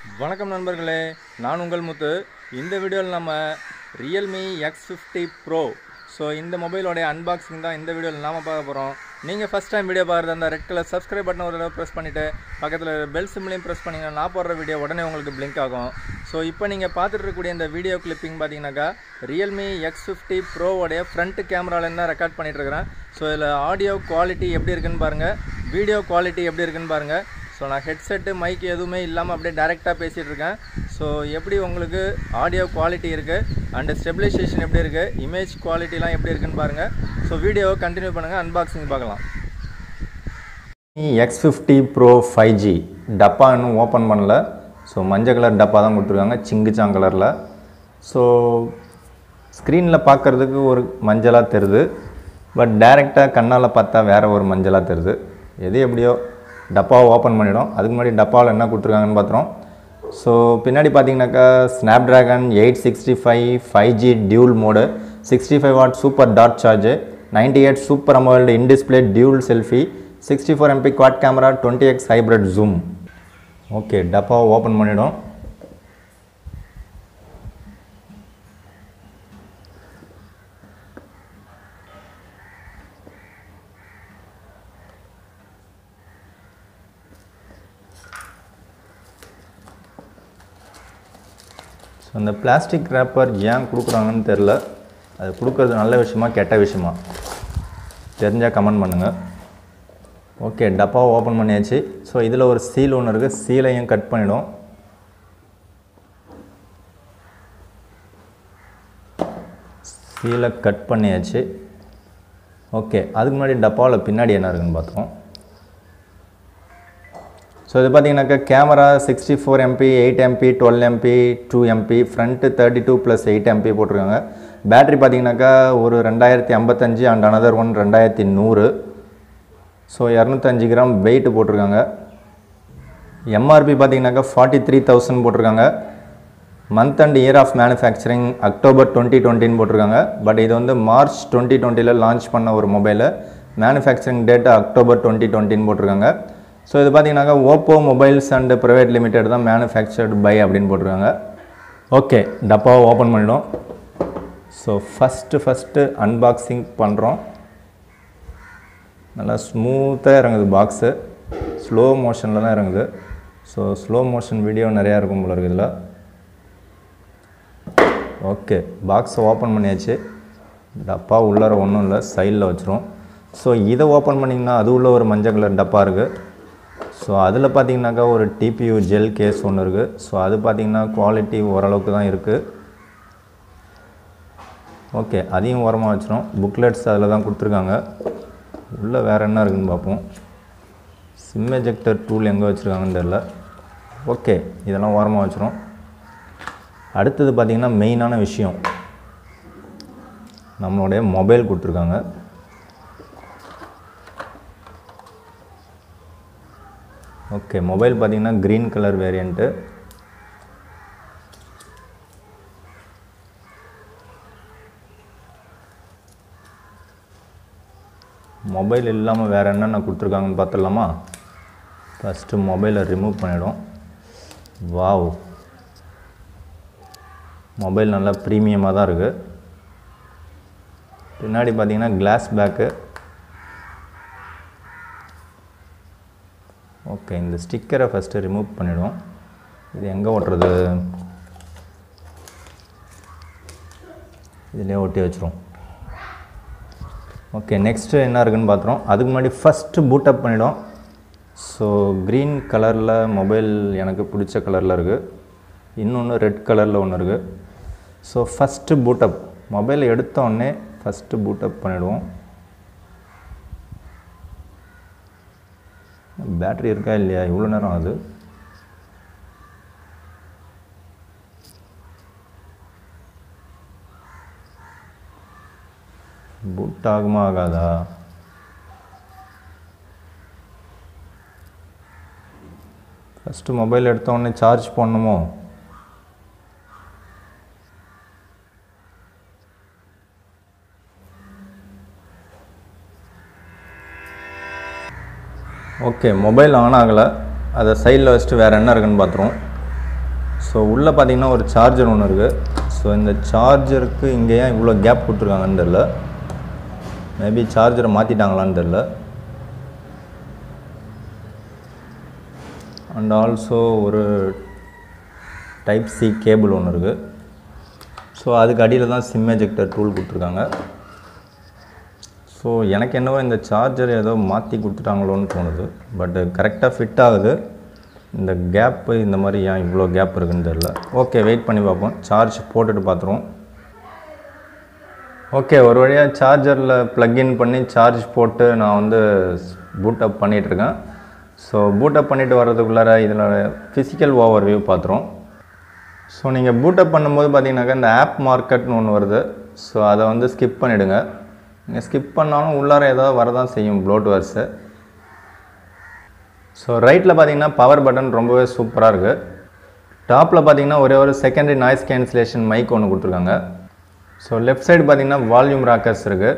வணக்கம் நண்பர்களே, நான் உங்கள் முத்து. இந்த வீடியோவில் நம்ம Realme X50 Pro இந்த மொபைலோடைய அன்பாக்சிங் தான் இந்த வீடியோவில் நாம் பார்க்க போகிறோம். நீங்கள் ஃபஸ்ட் டைம் வீடியோ பார்க்குறது அந்த ரெட் கலர் சப்ஸ்கிரைப் பட்டன் ஒரு தடவை ப்ரெஸ் பண்ணிவிட்டு பக்கத்தில் பெல் சிம்லையும் ப்ரெஸ் பண்ணிங்கன்னா நான் போடுற வீடியோ உடனே உங்களுக்கு பிளிங்க் ஆகும். இப்போ நீங்கள் பார்த்துட்டு இருக்கக்கூடிய இந்த வீடியோ கிளிப்பிங் பார்த்தீங்கன்னாக்கா Realme X50 Pro உடைய ஃப்ரண்ட் கேமராலேருந்து தான் ரெக்கார்ட் பண்ணிகிட்ருக்கிறேன். இதில் ஆடியோ குவாலிட்டி எப்படி இருக்குன்னு பாருங்கள், வீடியோ குவாலிட்டி எப்படி இருக்குன்னு பாருங்கள். நான் ஹெட்செட்டு மைக் எதுவுமே இல்லாமல் அப்படியே டைரெக்டாக பேசிகிட்டு இருக்கேன். எப்படி உங்களுக்கு ஆடியோ குவாலிட்டி இருக்குது அண்டு ஸ்டெபிலைசேஷன் எப்படி இருக்குது, இமேஜ் குவாலிட்டிலாம் எப்படி இருக்குன்னு பாருங்கள். வீடியோவை கண்டினியூ பண்ணுங்கள், அன்பாக்சிங் பார்க்கலாம். X50 Pro 5G டப்பா இன்னும் ஓப்பன் பண்ணல. மஞ்சள் கலர் டப்பா தான் கொடுத்துருக்காங்க, சிங்குச்சாங் கலரில். ஸ்க்ரீனில் பார்க்குறதுக்கு ஒரு மஞ்சளாக தெரியுது, பட் டைரெக்டாக கண்ணால் பார்த்தா வேறு ஒரு மஞ்சளாக தெரியுது. எது எப்படியோ டப்பாவை ஓப்பன் பண்ணிடும். அதுக்கு முன்னாடி டப்பாவில் என்ன கொடுத்துருக்காங்கன்னு பார்த்துறோம். பின்னாடி பார்த்தீங்கன்னாக்கா Snapdragon 865 5G dual mode, 65 what super dot charge, 98 super AMOLED in display dual selfie, 64 MP quad camera, 20x hybrid zoom. Okay, டப்பாவை ஓப்பன் பண்ணிடும். அந்த பிளாஸ்டிக் ரேப்பர் ஏன் கொடுக்குறாங்கன்னு தெரில. அது கொடுக்குறது நல்ல விஷயமா கெட்ட விஷயமா தெரிஞ்சால் கமெண்ட் பண்ணுங்கள். ஓகே, டப்பாவை ஓப்பன் பண்ணியாச்சு. இதில் ஒரு சீல் ஒன்று இருக்குது, சீலையும் கட் பண்ணிடும். சீலை கட் பண்ணியாச்சு. ஓகே, அதுக்கு முன்னாடி டப்பாவில் பின்னாடி என்ன இருக்குதுன்னு பார்த்தோம். இது பார்த்தீங்கன்னாக்கா camera 64 MP 8 MP 12 MP 2 MP front 32 + 8 MP போட்டிருக்காங்க. பேட்ரி பார்த்தீங்கன்னாக்கா ஒரு 2055 and another one 2100. 205 gram weight போட்டிருக்காங்க. எம்ஆர்பி பார்த்தீங்கன்னாக்கா 43,000 போட்டிருக்காங்க. Month and year of manufacturing October 2020 போட்டிருக்காங்க. பட் இது வந்து மார்ச் 2020 லான்ச் பண்ண ஒரு மொபைலு. மேனுஃபேக்சரிங் டேட் அக்டோபர் 2020 போட்டிருக்காங்க. இது பார்த்தீங்கன்னாக்கா OPPO mobiles and private limited தான் மேனுஃபேக்சர்டு பை அப்படின்னு போட்டிருக்காங்க. ஓகே, டப்பாவை ஓப்பன் பண்ணிடும். ஃபஸ்ட்டு அன்பாக்சிங் பண்ணுறோம். நல்லா ஸ்மூத்தாக இறங்குது பாக்ஸு, ஸ்லோ மோஷனில் தான் இறங்குது. ஸ்லோ மோஷன் வீடியோ நிறையா இருக்கும் போல இருக்குது இதில். ஓகே, பாக்ஸை ஓப்பன் பண்ணியாச்சு. டப்பா உள்ளார ஒன்றும் இல்லை, சைடில் வச்சுரும். இதை ஓப்பன் பண்ணிங்கன்னா அது உள்ள ஒரு மஞ்சள் கலர் டப்பா இருக்குது. அதில் பார்த்தீங்கன்னாக்கா ஒரு TPU ஜெல் கேஸ் ஒன்று இருக்குது. அது பார்த்தீங்கன்னா குவாலிட்டி ஓரளவுக்கு தான் இருக்குது. ஓகே, அதையும் ஓரமாக வச்சிடும். புக்லெட்ஸ் அதில் தான் கொடுத்துருக்காங்க. உள்ளே வேறு என்ன இருக்குதுன்னு பார்ப்போம். சிம் எஜெக்டர் டூல் எங்கே வச்சுருக்காங்கன்னு தெரியல. ஓகே, இதெல்லாம் ஓரமாக வச்சிடும். அடுத்தது பார்த்திங்கன்னா மெயினான விஷயம், நம்மளுடைய மொபைல் கொடுத்துருக்காங்க. ஓகே, மொபைல் பார்த்திங்கன்னா க்ரீன் கலர் வேரியண்ட்டு. மொபைல் இல்லாமல் வேறு என்னென்ன கொடுத்துருக்காங்கன்னு பார்த்துடலாமா? ஃபஸ்ட்டு மொபைலை ரிமூவ் பண்ணிவிடும். வாவ், மொபைல் நல்லா ப்ரீமியமாக தான் இருக்குது. பின்னாடி பார்த்திங்கன்னா கிளாஸ் பேக்கு. ஓகே, இந்த ஸ்டிக்கரை ஃபஸ்ட்டு ரிமூவ் பண்ணிவிடும். இது எங்கே ஓட்டுறது? இதிலே ஒட்டி வச்சிரும். ஓகே, நெக்ஸ்ட்டு என்ன இருக்குதுன்னு பார்த்துறோம். அதுக்கு முன்னாடி ஃபஸ்ட்டு பூட்டப் பண்ணிவிடும். க்ரீன் கலரில் மொபைல் எனக்கு பிடிச்ச கலரில் இருக்குது. இன்னொன்று ரெட் கலரில் ஒன்று இருக்குது. ஃபஸ்ட்டு பூட்டப், மொபைலை எடுத்தோடனே ஃபஸ்ட்டு பூட்டப் பண்ணிவிடுவோம். பேட்ரி இருக்கா இல்லையா, இவ்வளோ நேரம் ஆகுது. பூட் ஆகுமா ஆகாதா? ஃபஸ்ட்டு மொபைல் எடுத்தோடனே சார்ஜ் பண்ணணுமோ? ஓகே, மொபைல் ஆன் ஆகலை. அதை சைடில் வச்சுட்டு வேறு என்ன இருக்குன்னு பார்த்துருவோம். ஸோ உள்ளே பார்த்தீங்கன்னா ஒரு சார்ஜர் ஒன்று இருக்குது. ஸோ இந்த சார்ஜருக்கு இங்கே ஏன் இவ்வளோ கேப் கொடுத்துருக்காங்கன்னு தெரில. மேபி சார்ஜரை மாற்றிட்டாங்களான்னு தெரில. அண்ட் ஆல்சோ ஒரு டைப் சி கேபிள் ஒன்று இருக்குது. ஸோ அதுக்கு அடியில் தான் சிம் எஜெக்டர் டூல் கொடுத்துருக்காங்க. ஸோ எனக்கு என்னவோ இந்த சார்ஜர் ஏதோ மாற்றி கொடுத்துட்டாங்களோன்னு தோணுது. பட் கரெக்டாக ஃபிட் ஆகுது. இந்த கேப்பு இந்த மாதிரி ஏன் இவ்வளோ கேப் இருக்குன்னு தெரில. ஓகே, வெயிட் பண்ணி பார்ப்போம். சார்ஜ் போட்டுட்டு பார்த்துருவோம். ஓகே, ஒரு வழியாக சார்ஜரில் ப்ளக்இன் பண்ணி சார்ஜ் போட்டு நான் வந்து பூட் அப் பண்ணிகிட்ருக்கேன். ஸோ பூட் அப் பண்ணிவிட்டு வர்றதுக்குள்ளார இதில் ஃபிசிக்கல் ஓவர் வியூ பார்த்துருவோம். ஸோ நீங்கள் பூட் அப் பண்ணும்போது பார்த்தீங்கன்னாக்கா இந்த ஆப் மார்க்கெட்னு ஒன்று வருது. ஸோ அதை வந்து ஸ்கிப் பண்ணிவிடுங்க. நீங்கள் ஸ்கிப் பண்ணாலும் உள்ளார ஏதாவது வரதான் செய்யும் ப்ளோட்வேர்ஸு. ஸோ ரைட்டில் பார்த்தீங்கன்னா பவர் பட்டன் ரொம்பவே சூப்பராக இருக்குது. டாப்பில் பார்த்தீங்கன்னா ஒரே ஒரு செகண்டரி நாய்ஸ் கேன்சலேஷன் மைக் ஒன்று கொடுத்துருக்காங்க. ஸோ லெஃப்ட் சைடு பார்த்தீங்கன்னா வால்யூம் ராக்கர்ஸ் இருக்குது.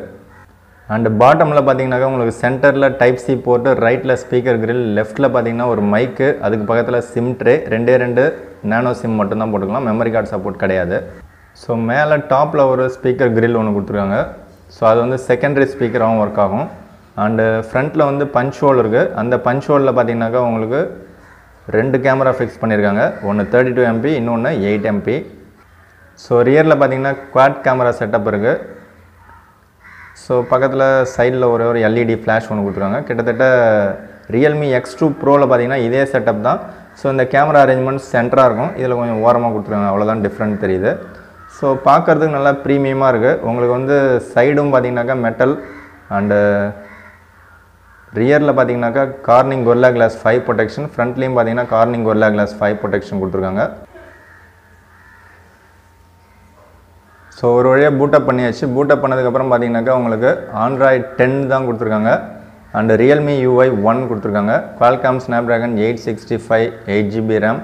அண்டு பாட்டமில் பார்த்தீங்கன்னாக்கா உங்களுக்கு சென்டரில் டைப் சி போட்டு, ரைட்டில் ஸ்பீக்கர் கிரில், லெஃப்ட்டில் பார்த்தீங்கன்னா ஒரு மைக்கு, அதுக்கு பக்கத்தில் சிம் ட்ரே, ரெண்டு நேனோ சிம் மட்டும்தான் போட்டுக்கலாம். மெமரி கார்டு சப்போர்ட் கிடையாது. ஸோ மேலே டாப்பில் ஒரு ஸ்பீக்கர் கிரில் ஒன்று கொடுத்துருக்காங்க. ஸோ அது வந்து செகண்டரி ஸ்பீக்கராகவும் ஒர்க் ஆகும். அண்டு ஃப்ரண்ட்டில் வந்து பஞ்ச் ஹோல் இருக்குது. அந்த பஞ்ச் ஹோலில் பார்த்தீங்கன்னாக்கா உங்களுக்கு 2 கேமரா ஃபிக்ஸ் பண்ணியிருக்காங்க. ஒன்று 32 MP, இன்னொன்று 8 MP. ஸோ ரியரில் பார்த்தீங்கன்னா குவாட் கேமரா செட்டப் இருக்குது. ஸோ பக்கத்தில் சைடில் ஒரு LED ஃப்ளாஷ் ஒன்று கொடுத்துருக்காங்க. கிட்டத்தட்ட Realme X2 Proவில் பார்த்தீங்கன்னா இதே செட்டப் தான். ஸோ இந்த கேமரா அரேஞ்ச்மெண்ட் சென்டராக இருக்கும். இதில் கொஞ்சம் ஓரமாக கொடுத்துருக்காங்க, அவ்வளோதான் டிஃப்ரெண்ட் தெரியுது. ஸோ பார்க்குறதுக்கு நல்லா ப்ரீமியமாக இருக்குது. உங்களுக்கு வந்து சைடும் பார்த்தீங்கன்னாக்கா மெட்டல் அண்டு ரியரில் பார்த்தீங்கன்னாக்கா கார்னிங் கொரில்லா கிளாஸ் 5 ப்ரொடெக்ஷன், ஃப்ரண்ட்லேயும் பார்த்தீங்கன்னா கார்னிங் கொரில்லா கிளாஸ் 5 ப்ரொடெக்ஷன் கொடுத்துருக்காங்க. ஸோ ஒரு வழியாக பூட்டப் பண்ணியாச்சு. பூட்டப் பண்ணதுக்கப்புறம் பார்த்தீங்கன்னாக்கா உங்களுக்கு Android 10 தான் கொடுத்துருக்காங்க. அண்டு Realme UI 1 கொடுத்துருக்காங்க. Qualcomm Snapdragon 865 8GB RAM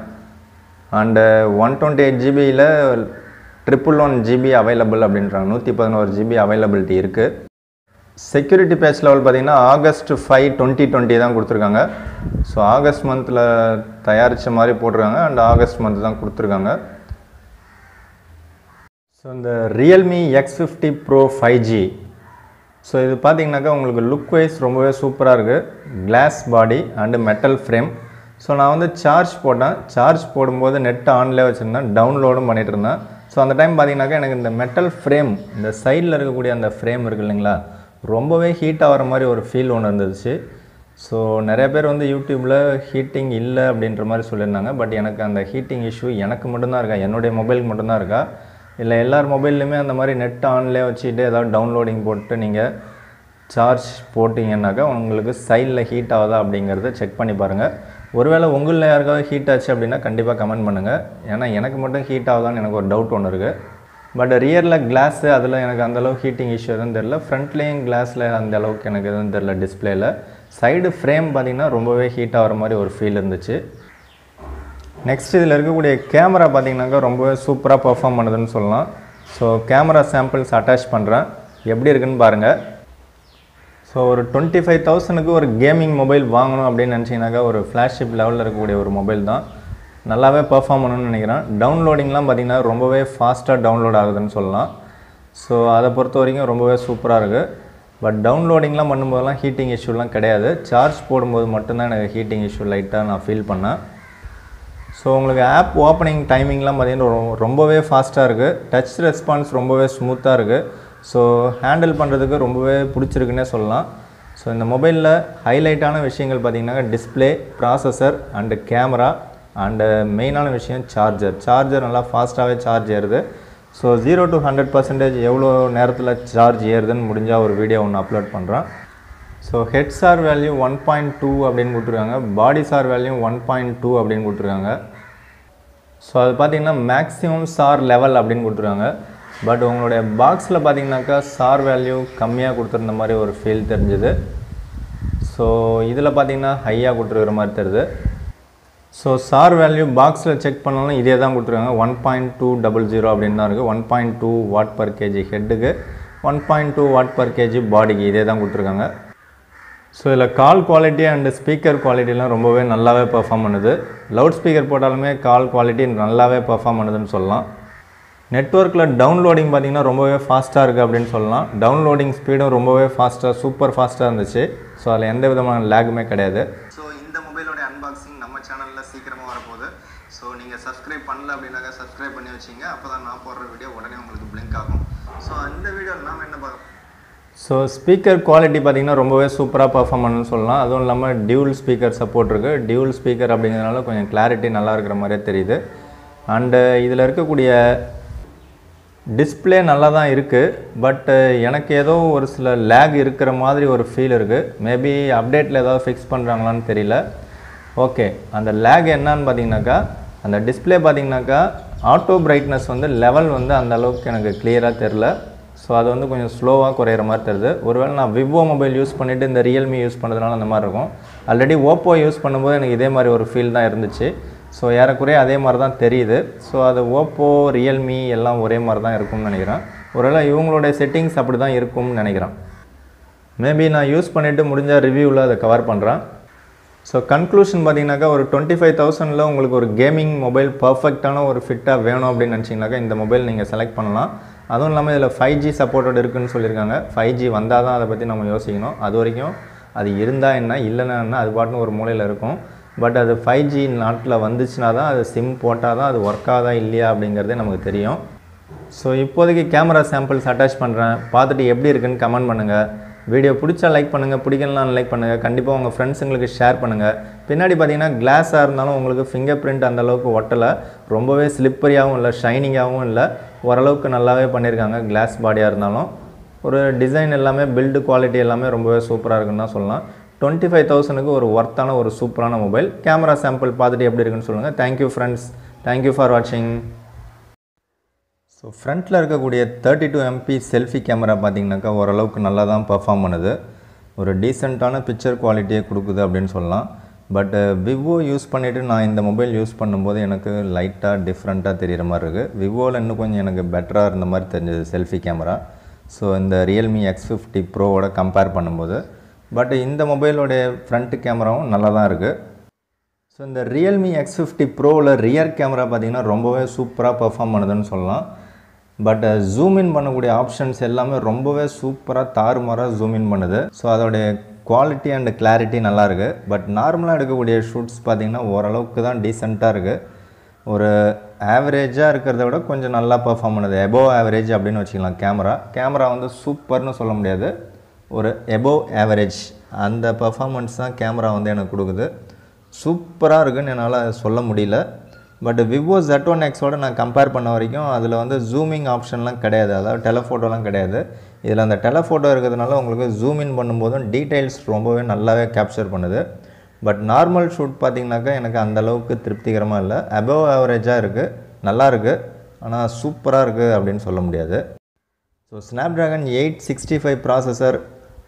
and 128GB 111GB available அப்படின்றாங்க. 111GB அவைலபிலிட்டி இருக்குது. செக்யூரிட்டி பேட்ச் லெவல் பார்த்தீங்கன்னா August 5, 2020 தான் கொடுத்துருக்காங்க. ஸோ ஆகஸ்ட் மந்தில் தயாரித்த மாதிரி போட்டிருக்காங்க. அண்ட் ஆகஸ்ட் மந்த் தான் கொடுத்துருக்காங்க. ஸோ இந்த Realme X50 Pro 5G, so இது பார்த்தீங்கன்னாக்கா உங்களுக்கு லுக் வைஸ் ரொம்பவே சூப்பராக இருக்குது. Class body and metal frame. So நான் வந்து சார்ஜ் போட்டேன். சார்ஜ் போடும்போது நெட் ஆன்லேயே வச்சுருந்தேன், டவுன்லோடும் பண்ணிகிட்டு இருந்தேன். ஸோ அந்த டைம் பார்த்தீங்கன்னாக்கா எனக்கு இந்த மெட்டல் ஃப்ரேம், இந்த சைடில் இருக்கக்கூடிய அந்த ஃப்ரேம் இருக்குது இல்லைங்களா, ரொம்பவே ஹீட் ஆகிற மாதிரி ஒரு ஃபீல் ஒன்று இருந்துச்சு. ஸோ நிறைய பேர் வந்து யூடியூப்பில் ஹீட்டிங் இல்லை அப்படின்ற மாதிரி சொல்லியிருந்தாங்க. பட் எனக்கு அந்த ஹீட்டிங் இஷ்யூ எனக்கு மட்டும்தான் இருக்கா, என்னுடைய மொபைலுக்கு மட்டும்தான் இருக்கா, இல்லை எல்லார் மொபைல்லையுமே அந்த மாதிரி நெட் ஆன்லேயே வச்சுட்டு ஏதாவது டவுன்லோடிங் போட்டு நீங்கள் சார்ஜ் போட்டிங்கன்னாக்கா உங்களுக்கு சைடில் ஹீட் ஆகுதா அப்படிங்கிறத செக் பண்ணி பாருங்கள். ஒருவேளை உங்களில் யாருக்காவது ஹீட் ஆச்சு அப்படின்னா கண்டிப்பாக கமெண்ட் பண்ணுங்கள். ஏன்னா எனக்கு மட்டும் ஹீட் ஆகுதான்னு எனக்கு ஒரு டவுட் ஒன்று இருக்குது. பட் ரியரில் கிளாஸு அதில் எனக்கு அந்தளவுக்கு ஹீட்டிங் இஷ்யூ எதுவும் தெரில. ஃப்ரண்ட்லேயும் கிளாஸில் அந்த அளவுக்கு எனக்கு எதுவும் தெரில. டிஸ்பிளேயில் சைடு ஃப்ரேம் பார்த்திங்கன்னா ரொம்பவே ஹீட் ஆகிற மாதிரி ஒரு ஃபீல் இருந்துச்சு. நெக்ஸ்ட் இதில் இருக்கக்கூடிய கேமரா பார்த்திங்கனாக்கா ரொம்பவே சூப்பராக பர்ஃபார்ம் பண்ணுதுன்னு சொல்லலாம். ஸோ கேமரா சாம்பிள்ஸ் அட்டாச் பண்ணுறேன், எப்படி இருக்குன்னு பாருங்கள். ஸோ ஒரு 25,000க்கு ஒரு கேமிங் மொபைல் வாங்கணும் அப்படின்னு நினச்சிங்கனாக்கா ஒரு ஃப்ளாக்ஷிப் லெவலில் இருக்கக்கூடிய ஒரு மொபைல் தான். நல்லாவே பர்ஃபார்ம் பண்ணணும்னு நினைக்கிறேன். டவுன்லோடிங்லாம் பார்த்திங்கன்னா ரொம்பவே ஃபாஸ்ட்டாக டவுன்லோட் ஆகுதுன்னு சொல்லலாம். ஸோ அதை பொறுத்த வரைக்கும் ரொம்பவே சூப்பராக இருக்குது. பட் டவுன்லோடிங்லாம் பண்ணும்போதெல்லாம் ஹீட்டிங் இஷ்யூலாம் கிடையாது. சார்ஜ் போடும்போது மட்டும்தான் எனக்கு ஹீட்டிங் இஷ்யூ லைட்டாக நான் ஃபீல் பண்ணேன். ஸோ உங்களுக்கு ஆப் ஓப்பனிங் டைமிங்லாம் பார்த்திங்கன்னா ரொம்பவே ஃபாஸ்ட்டாக இருக்குது. டச் ரெஸ்பான்ஸ் ரொம்பவே ஸ்மூத்தாக இருக்குது. ஸோ ஹேண்டில் பண்ணுறதுக்கு ரொம்பவே பிடிச்சிருக்குன்னே சொல்லலாம். ஸோ இந்த மொபைலில் ஹைலைட்டான விஷயங்கள் பார்த்திங்கன்னா display, processor and camera and மெயினான விஷயம் சார்ஜர் நல்லா ஃபாஸ்ட்டாகவே சார்ஜ் ஏறுது. ஸோ 0 to 100% எவ்வளோ நேரத்தில் சார்ஜ் ஏறுதுன்னு முடிஞ்சால் ஒரு வீடியோ ஒன்று அப்லோட் பண்ணுறேன். ஸோ ஹெட் சார் வேல்யூ 1.2 அப்படின்னு கொடுத்துருக்காங்க. பாடி சார் வேல்யூ 1.2 அப்படின்னு கொடுத்துருக்காங்க. ஸோ அது பார்த்திங்கன்னா மேக்ஸிமம் சார் லெவல் அப்படின்னு கொடுத்துருக்காங்க. பட் உங்களுடைய பாக்ஸில் பார்த்திங்கனாக்கா சார் வேல்யூ கம்மியாக கொடுத்துருந்த மாதிரி ஒரு ஃபீல் தெரிஞ்சுது. ஸோ இதில் பார்த்திங்கன்னா ஹையாக கொடுத்துருக்குற மாதிரி தெரியுது. ஸோ சார் வேல்யூ பாக்ஸில் செக் பண்ணாலும் இதே தான் கொடுத்துருக்காங்க. 1.200 அப்படின்னு தான் இருக்குது. 1.2 வாட்/kg ஹெட்டுக்கு, 1.2 வாட்/kg பாடிக்கு இதே தான் கொடுத்துருக்காங்க. ஸோ இதில் கால் குவாலிட்டி அண்ட் ஸ்பீக்கர் குவாலிட்டிலாம் ரொம்பவே நல்லாவே பெர்ஃபார்ம் பண்ணுது. லவுட் ஸ்பீக்கர் போட்டாலுமே கால் குவாலிட்டி நல்லாவே பெர்ஃபார்ம் பண்ணுதுன்னு சொல்லலாம். நெட்வொர்க்கில் டவுன்லோடிங் பார்த்திங்கன்னா ரொம்பவே ஃபாஸ்ட்டாக இருக்குது அப்படின்னு சொல்லலாம். டவுன்லோடிங் ஸ்பீடும் ரொம்பவே சூப்பர் ஃபாஸ்ட்டாக இருந்துச்சு. ஸோ அதில் எந்த விதமான லேகுமே கிடையாது. ஸோ இந்த மொபைலோட அன்பாக்சிங் நம்ம சேனலில் சீக்கிரமாக வரப்போகுது. ஸோ நீங்கள் சப்ஸ்கிரைப் பண்ணல அப்படின்னாக்கா சப்ஸ்கிரைப் பண்ணி வச்சிங்க. அப்போ தான் நான் போடுற வீடியோ உடனே உங்களுக்கு பிளிங்க் ஆகும். ஸோ இந்த வீடியோவில் நாம் என்ன பார்க்க ஸோ ஸ்பீக்கர் குவாலிட்டி பார்த்திங்கன்னா ரொம்பவே சூப்பராக பர்ஃபார்ம் பண்ணுன்னு சொல்லலாம். அதுவும் இல்லாமல் டியூல் ஸ்பீக்கர் சப்போர்ட் இருக்குது. டியூல் ஸ்பீக்கர் அப்படிங்கிறதுனால கொஞ்சம் கிளாரிட்டி நல்லா இருக்கிற மாதிரியே தெரியுது. அண்டு இதில் இருக்கக்கூடிய டிஸ்பிளே நல்லா தான் இருக்குது. பட் எனக்கு ஏதோ ஒரு சில லேக் இருக்கிற மாதிரி ஒரு ஃபீல் இருக்குது. மேபி அப்டேட்டில் ஏதாவது ஃபிக்ஸ் பண்ணுறாங்களான்னு தெரியல. ஓகே, அந்த லேக் என்னன்னு பார்த்தீங்கன்னாக்கா, அந்த டிஸ்பிளே பார்த்தீங்கன்னாக்கா ஆட்டோ பிரைட்னஸ் வந்து லெவல் வந்து அந்த அளவுக்கு எனக்கு கிளியராக தெரில. ஸோ அது வந்து கொஞ்சம் ஸ்லோவாக குறையிற மாதிரி தெரியுது. ஒருவேளை நான் விவோ மொபைல் யூஸ் பண்ணிவிட்டு இந்த ரியல்மி யூஸ் பண்ணுறதுனால அந்த மாதிரி இருக்கும். ஆல்ரெடி ஓப்போ யூஸ் பண்ணும்போது எனக்கு இதே மாதிரி ஒரு ஃபீல் தான் இருந்துச்சு. ஸோ ஏறக்குறைய அதே மாதிரி தான் தெரியுது. ஸோ அது ஓப்போ ரியல்மி எல்லாம் ஒரே மாதிரி தான் இருக்கும்னு நினைக்கிறேன். ஒருவேளை இவங்களுடைய செட்டிங்ஸ் அப்படி தான் இருக்கும்னு நினைக்கிறேன். மேபி நான் யூஸ் பண்ணிவிட்டு முடிஞ்ச ரிவ்யூவில் அதை கவர் பண்ணுறேன். ஸோ கன்க்ளூஷன் பார்த்தீங்கன்னாக்கா, ஒரு 25,000 உங்களுக்கு ஒரு கேமிங் மொபைல் பர்ஃபெக்டான ஒரு ஃபிட்டாக வேணும் அப்படின்னு நினச்சிங்கனாக்கா இந்த மொபைல் நீங்கள் செலக்ட் பண்ணலாம். அதுவும் இல்லாமல் இதில் 5G சப்போர்ட்டோடு இருக்குதுன்னு சொல்லியிருக்காங்க. 5G வந்தால் தான் அதை பற்றி நம்ம யோசிக்கணும். அது வரைக்கும் அது இருந்தால் என்ன, இல்லைன்னா என்ன, அது பாட்டுன்னு ஒரு மூலையில் இருக்கும். பட் அது 5G நாட்டில் வந்துச்சுன்னா தான் அது சிம் போட்டால் தான் அது ஒர்க் ஆகுதா இல்லையா அப்படிங்கிறதே நமக்கு தெரியும். ஸோ இப்போதைக்கு கேமரா சாம்பிள்ஸ் அட்டாச் பண்ணுறேன். பார்த்துட்டு எப்படி இருக்குன்னு கமெண்ட் பண்ணுங்கள். வீடியோ பிடிச்சா லைக் பண்ணுங்கள், பிடிக்கலாம் லைக் பண்ணுங்கள். கண்டிப்பாக உங்கள் ஃப்ரெண்ட்ஸுங்களுக்கு ஷேர் பண்ணுங்கள். பின்னாடி பார்த்தீங்கன்னா கிளாஸாக இருந்தாலும் உங்களுக்கு ஃபிங்கர் பிரிண்ட் அந்தளவுக்கு ஒட்டலை. ரொம்பவே ஸ்லிப்பரியாகவும் இல்லை, ஷைனிங்காகவும் இல்லை. ஓரளவுக்கு நல்லாவே பண்ணியிருக்காங்க. கிளாஸ் பாடியாக இருந்தாலும் ஒரு டிசைன் எல்லாமே பில்டு குவாலிட்டி எல்லாமே ரொம்பவே சூப்பராக இருக்குன்னு தான் சொல்லலாம். 25,000க்கு ஒரு ஒர்த்தான ஒரு சூப்பரான மொபைல். கேமரா சாம்பிள் பார்த்துட்டு எப்படி இருக்குன்னு சொல்லுங்கள். தேங்க்யூ ஃப்ரெண்ட்ஸ், தேங்க்யூ ஃபார் வாட்சிங். ஸோ ஃப்ரண்ட்டில் இருக்கக்கூடிய 32 MP செல்ஃபி கேமரா பார்த்திங்கனாக்கா ஓரளவுக்கு நல்லா தான் பர்ஃபார்ம் பண்ணுது. ஒரு டீசெண்டான பிக்சர் குவாலிட்டியை கொடுக்குது அப்படின்னு சொல்லலாம். பட் விவோ யூஸ் பண்ணிவிட்டு நான் இந்த மொபைல் யூஸ் பண்ணும்போது எனக்கு லைட்டாக டிஃப்ரெண்ட்டாக தெரிகிற மாதிரி இருக்குது. விவோவில் இன்னும் கொஞ்சம் எனக்கு பெட்டராக இருந்த மாதிரி தெரிஞ்சது செல்ஃபி கேமரா. ஸோ இந்த Realme X50 Proவோட கம்பேர் பண்ணும்போது. பட் இந்த மொபைலோடைய ஃப்ரண்ட் கேமராவும் நல்லா தான் இருக்குது. ஸோ இந்த Realme X50 Proவில் ரியர் கேமரா பார்த்திங்கன்னா ரொம்பவே சூப்பராக பர்ஃபார்ம் பண்ணுதுன்னு சொல்லலாம். பட் ஜூம் இன் பண்ணக்கூடிய ஆப்ஷன்ஸ் எல்லாமே ரொம்பவே சூப்பராக தாறுமாறாக ஜூம் இன் பண்ணுது. ஸோ அதோடைய குவாலிட்டி அண்ட் கிளாரிட்டி நல்லாயிருக்கு. பட் நார்மலாக எடுக்கக்கூடிய ஷூட்ஸ் பார்த்திங்கன்னா ஓரளவுக்கு தான் டீசெண்டாக இருக்குது. ஒரு ஆவரேஜாக இருக்கிறத விட கொஞ்சம் நல்லா பர்ஃபார்ம் பண்ணுது. எபோவ் ஆவரேஜ் அப்படின்னு வச்சுக்கலாம். கேமரா வந்து சூப்பர்னு சொல்ல முடியாது, ஒரு எபோவ் ஆவரேஜ் அந்த பர்ஃபார்மன்ஸ் தான் கேமரா வந்து எனக்கு கொடுக்குது. சூப்பராக இருக்குன்னு என்னால் சொல்ல முடியல. பட் விவோ Z1Xோட நான் கம்பேர் பண்ண வரைக்கும் அதில் வந்து ஜூமிங் ஆப்ஷன்லாம் கிடையாது. அதாவது டெலஃபோட்டோலாம் கிடையாது. இதில் அந்த டெலஃபோட்டோ இருக்கிறதுனால உங்களுக்கு ஜூம் இன் பண்ணும்போதும் டீட்டெயில்ஸ் ரொம்பவே நல்லாவே கேப்சர் பண்ணுது. பட் நார்மல் ஷூட் பார்த்திங்கனாக்கா எனக்கு அந்தளவுக்கு திருப்திகரமாக இல்லை. அபவ் ஆவரேஜாக இருக்குது, நல்லா இருக்குது, ஆனால் சூப்பராக இருக்குது அப்படின்னு சொல்ல முடியாது. So Snapdragon 865 processor,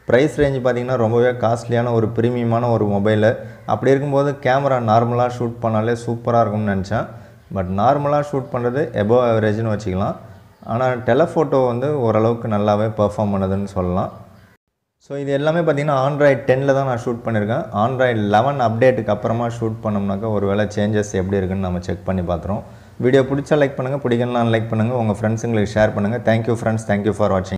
price range பார்த்திங்கன்னா ரொம்பவே காஸ்ட்லியான ஒரு ப்ரீமியமான ஒரு மொபைலு. அப்படி இருக்கும்போது கேமரா நார்மலாக ஷூட் பண்ணாலே சூப்பராக இருக்கும்னு நினச்சேன். பட் நார்மலாக ஷூட் பண்ணுறது எபோவ் ஆவரேஜ்னு வச்சுக்கலாம். ஆனால் டெலஃபோட்டோ வந்து ஓரளவுக்கு நல்லாவே பெர்ஃபார்ம் பண்ணுதுன்னு சொல்லலாம். ஸோ இது எல்லாமே பார்த்திங்கன்னா Android 10 தான் நான் ஷூட் பண்ணியிருக்கேன். Android 11 அப்டேட்டுக்கு அப்புறமா ஷூட் பண்ணோம்னாக்கா ஒரு வேளை சேஞ்சஸ் எப்படி இருக்குன்னு நம்ம செக் பண்ணி பார்த்துறோம். வீடியோ பிடிச்சா லைக் பண்ணுங்கள், பிடிக்கலாம் லைக் பண்ணுங்கள், உங்கள் ஃப்ரெண்ட்ஸுங்களுக்கு ஷேர் பண்ணுங்கள். தேங்க்யூ ஃப்ரெண்ட்ஸ், தேங்க்யூ ஃபார் வாட்சிங்.